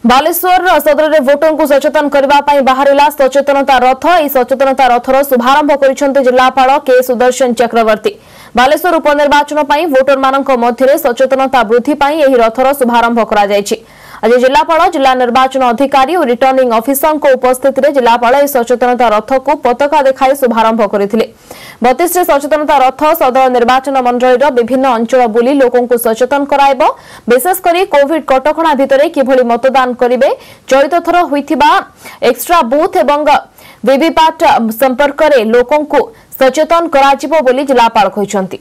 बालेश्वर सदर में वोटर को सचेतन करने बाहर सचेतनता रथ। यह सचेतनता रथर शुभारंभ कर जिलापाल के सुदर्शन चक्रवर्ती। बालेश्वर उपनिर्वाचन वोटर मान मध्य सचेतनता वृद्धि यह रथर शुभारंभ कर आज जिलापाल जिला निर्वाचन अधिकारी और रिटर्निंग ऑफिसर उपस्थित जिलापाल यह सचेतनता रथ को पताका देखाई शुभारंभ करते। 32 सचेतनता रथ सदर निर्वाचन मंडल विभिन्न अंचल बुली लोकों को सचेतन कराइब। विशेषकर कोविड कटकणा भितर किभली मतदान करेंगे, चलित थर होइथिबा एक्स्ट्रा बूथ एवं वीवीपैट संपर्क में लोकों को सचेतन कराजिबो बोली जिलापाल कहिसंती।